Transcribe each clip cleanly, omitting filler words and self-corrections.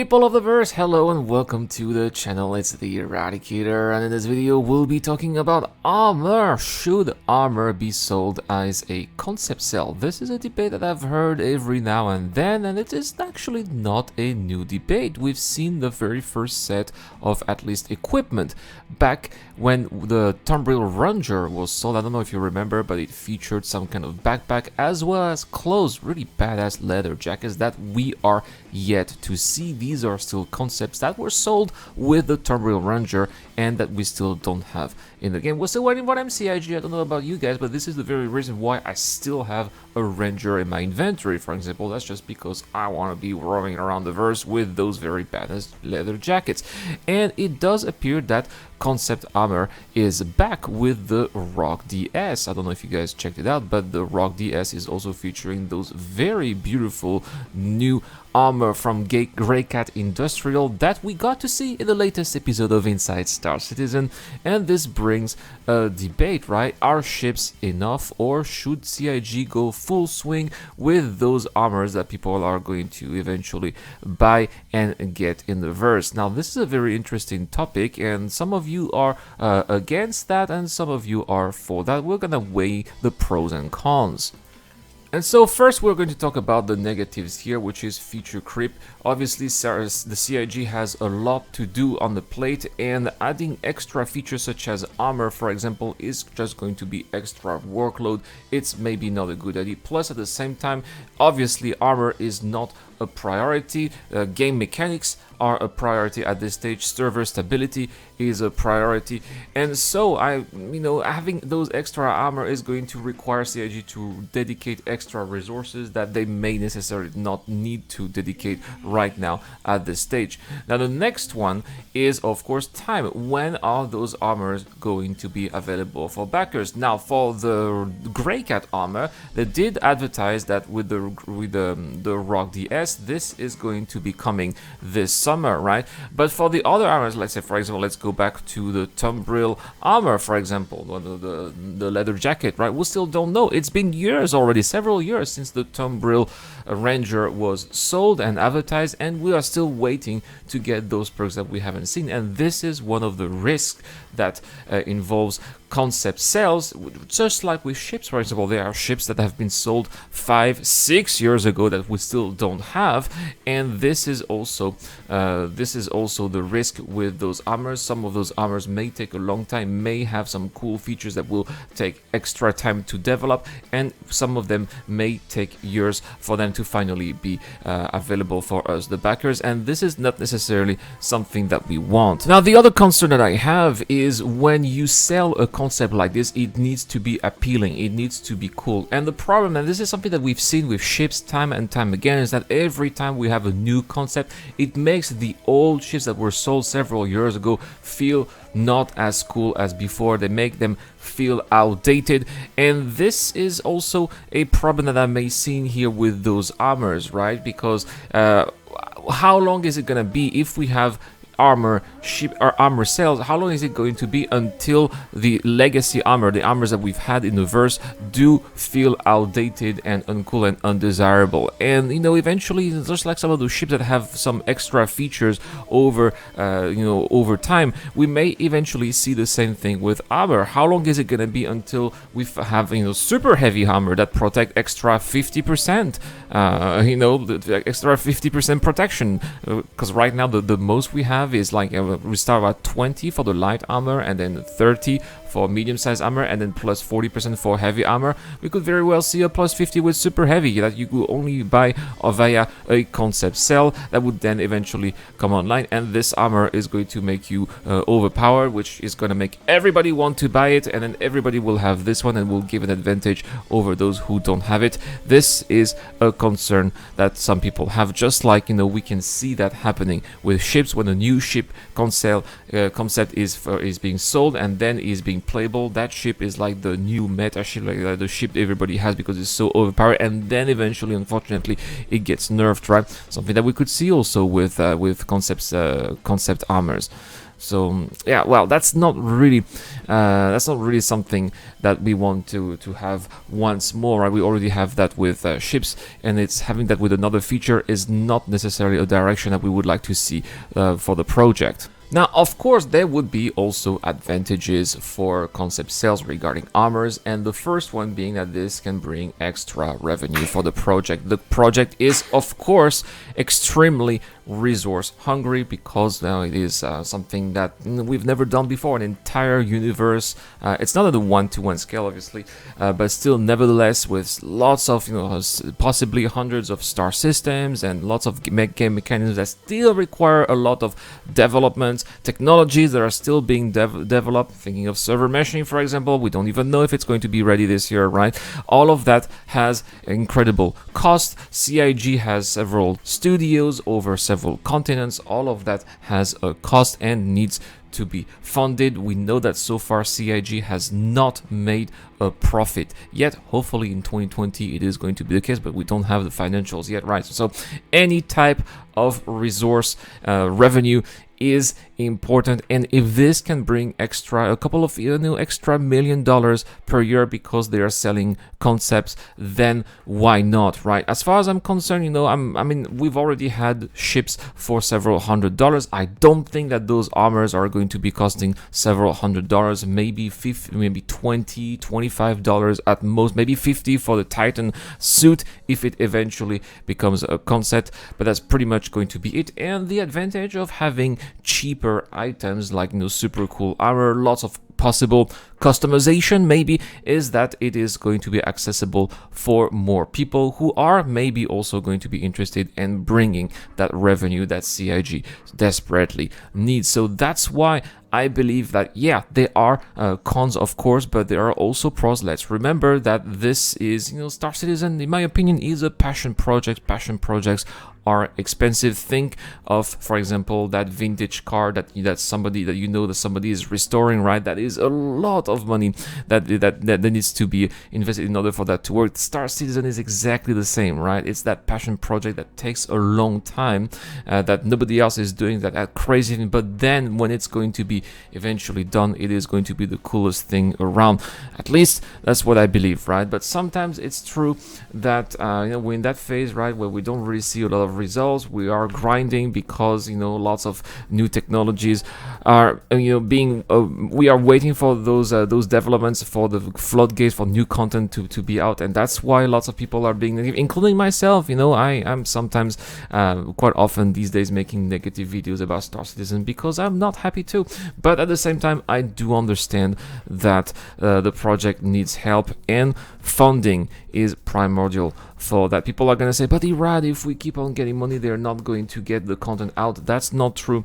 people of the verse, hello and welcome to the channel. It's the Eradicator, and in this video we'll be talking about armor. Should armor be sold as a concept sale? This is a debate that I've heard every now and then, and it is actually not a new debate. We've seen the very first set of at least equipment back when the Tumbril Ranger was sold. I don't know if you remember, but it featured some kind of backpack as well as clothes, really badass leather jackets that we are yet to see. These are still concepts that were sold with the Tumbril Ranger and that we still don't have in the game. We're still waiting for them, CIG. I don't know about you guys, but this is the very reason why I still have a Ranger in my inventory, for example. That's just because I want to be roaming around the verse with those very badass leather jackets. And it does appear that concept armor is back with the Rock DS. I don't know if you guys checked it out, but the Rock DS is also featuring those very beautiful new armor from Greycat Industrial that we got to see in the latest episode of Inside Star Citizen. And this brings a debate, right? Are ships enough, or should CIG go full swing with those armors that people are going to eventually buy and get in the verse? Now, this is a very interesting topic, and some of you are against that and some of you are for that. We're gonna weigh the pros and cons. And so first we're going to talk about the negatives here, which is feature creep. Obviously the CIG has a lot to do on the plate, and adding extra features such as armor, for example, is just going to be extra workload. It's maybe not a good idea. Plus, at the same time, obviously armor is not a priority. Game mechanics are a priority at this stage. Server stability is a priority, and so having those extra armor is going to require CIG to dedicate extra resources that they may necessarily not need to dedicate right now at this stage. Now, the next one is, of course, time. When are those armors going to be available for backers? Now, for the Greycat armor, they did advertise that with the Rock DS, this is going to be coming this summer, right? But for the other armors, let's say, for example, let's go back to the Tumbril armor, for example, the leather jacket, right? We still don't know. It's been years already, several years since the Tumbril Ranger was sold and advertised, and we are still waiting to get those perks that we haven't seen. And this is one of the risks that involves concept sales, just like with ships, for example. There are ships that have been sold 5-6 years ago that we still don't have, and this is also the risk with those armors. Some of those armors may take a long time, may have some cool features that will take extra time to develop, and some of them may take years for them to finally be available for us, the backers, and this is not necessarily something that we want. Now, the other concern that I have is when you sell a concept like this, it needs to be appealing, it needs to be cool. And the problem, and this is something that we've seen with ships time and time again, is that every time we have a new concept, it makes the old ships that were sold several years ago feel not as cool as before. They make them feel outdated, and this is also a problem that I may see here with those armors, right? Because how long is it gonna be if we have armor sales? How long is it going to be until the legacy armor, the armors that we've had in the verse, do feel outdated and uncool and undesirable? And eventually, just like some of those ships that have some extra features over over time, we may eventually see the same thing with armor. How long is it going to be until we have super heavy armor that protect extra 50%, the extra 50% protection? Because right now the most we have is like we start at 20 for the light armor, and then 30 for medium-sized armor, and then plus 40% for heavy armor. We could very well see a plus 50 with super heavy that you could only buy via a concept sale that would then eventually come online, and this armor is going to make you overpowered, which is going to make everybody want to buy it, and then everybody will have this one and will give an advantage over those who don't have it. This is a concern that some people have, just like we can see that happening with ships. When a new ship concept is being sold and then is being playable, that ship is like the new meta ship, like the ship everybody has because it's so overpowered, and then eventually, unfortunately, it gets nerfed, right? Something that we could see also with concept armors. So yeah, well, that's not really something that we want to have once more, right? We already have that with ships, and it's having that with another feature is not necessarily a direction that we would like to see for the project. Now, of course, there would be also advantages for concept sales regarding armors, and the first one being that this can bring extra revenue for the project. The project is, of course, extremely resource hungry because now it is something that we've never done before, an entire universe. It's not at a one-to-one scale, obviously, but still, nevertheless, with lots of, possibly hundreds of star systems and lots of game mechanisms that still require a lot of development. Technologies that are still being developed, thinking of server meshing, for example. We don't even know if it's going to be ready this year, right? All of that has incredible cost. CIG has several studios over several continents. All of that has a cost and needs to be funded. We know that so far CIG has not made a profit yet. Hopefully in 2020 it is going to be the case, but we don't have the financials yet, right? So any type of resource revenue is important, and if this can bring a couple of extra $1 million per year because they are selling concepts, then why not, right? As far as I'm concerned, I mean, we've already had ships for several $100s. I don't think that those armors are going to be costing several $100, maybe $50, maybe $20, $25 at most, maybe $50 for the Titan suit if it eventually becomes a concept, but that's pretty much going to be it. And the advantage of having cheaper items like super cool armor, lots of possible customization maybe, is that it is going to be accessible for more people who are maybe also going to be interested in bringing that revenue that CIG desperately needs. So that's why I believe that, yeah, there are cons, of course, but there are also pros. Let's remember that this is, Star Citizen, in my opinion, is a passion project. Passion projects are expensive. Think of, for example, that vintage car that somebody is restoring, right? That is a lot of money that needs to be invested in order for that to work. Star Citizen is exactly the same, right? It's that passion project that takes a long time, that nobody else is doing, that crazy, but then when it's going to be eventually done, it is going to be the coolest thing around. At least that's what I believe, right? But sometimes it's true that we're in that phase, right, where we don't really see a lot of results. We are grinding because lots of new technologies are being we are waiting for those developments, for the floodgates for new content to be out, and that's why lots of people are being negative, including myself. I am sometimes quite often these days making negative videos about Star Citizen because I'm not happy too, but at the same time I do understand that the project needs help, and funding is primordial for that. People are going to say, but Irad, if we keep on getting money, they're not going to get the content out. That's not true.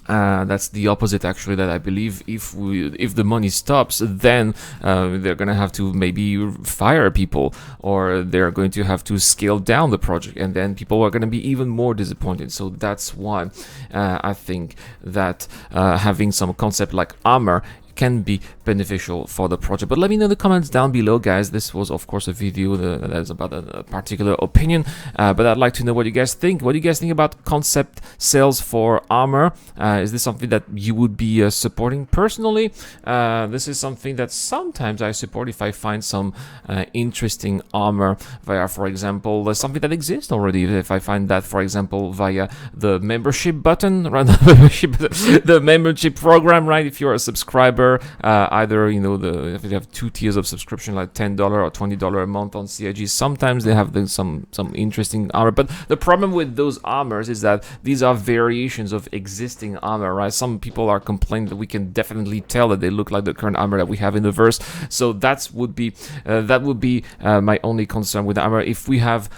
That's the opposite, actually, that I believe. If the money stops, then they're gonna have to maybe fire people, or they're going to have to scale down the project, and then people are gonna be even more disappointed. So that's why I think that having some concept like armor can be beneficial for the project. But let me know in the comments down below, guys. This was, of course, a video that is about a particular opinion, but I'd like to know what you guys think. What do you guys think about concept sales for armor? Is this something that you would be supporting personally? This is something that sometimes I support if I find some interesting armor via, for example, something that exists already. If I find that, for example, via the membership button, right? the membership program, right? If you're a subscriber, either if you have 2 tiers of subscription, like $10 or $20 a month on CIG, sometimes they have some interesting armor. But the problem with those armors is that these are variations of existing armor, right? Some people are complaining that we can definitely tell that they look like the current armor that we have in the verse. So that would be my only concern with the armor. If we have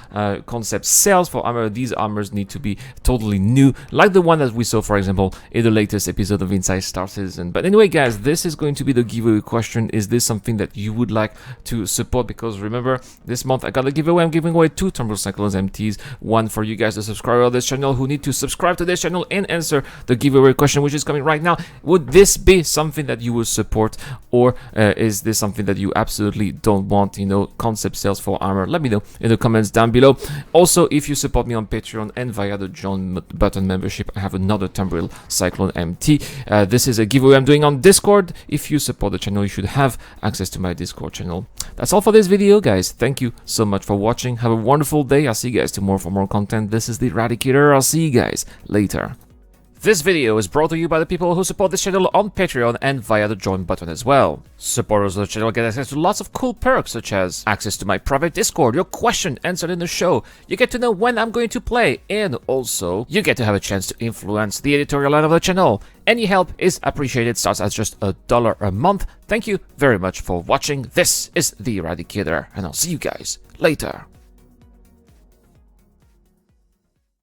concept sales for armor, these armors need to be totally new, like the one that we saw, for example, in the latest episode of Inside Star Citizen. But anyway, guys, this this is going to be the giveaway question. Is this something that you would like to support? Because remember, this month I got a giveaway. I'm giving away 2 Tumble Cyclones MTs, one for you guys, the subscriber of this channel, who need to subscribe to this channel and answer the giveaway question, which is coming right now. Would this be something that you would support, or is this something that you absolutely don't want? You know, concept sales for armor. Let me know in the comments down below. Also, if you support me on Patreon and via the join button membership, I have another Tumble Cyclone MT. This is a giveaway I'm doing on Discord. If you support the channel, you should have access to my Discord channel. That's all for this video, guys. Thank you so much for watching. Have a wonderful day. I'll see you guys tomorrow for more content. This is the Eradicator. I'll see you guys later. This video is brought to you by the people who support this channel on Patreon and via the join button as well. Supporters of the channel get access to lots of cool perks, such as access to my private Discord, your question answered in the show, you get to know when I'm going to play, and also you get to have a chance to influence the editorial line of the channel. Any help is appreciated, starts at just $1 a month. Thank you very much for watching. This is the Eradicator, and I'll see you guys later.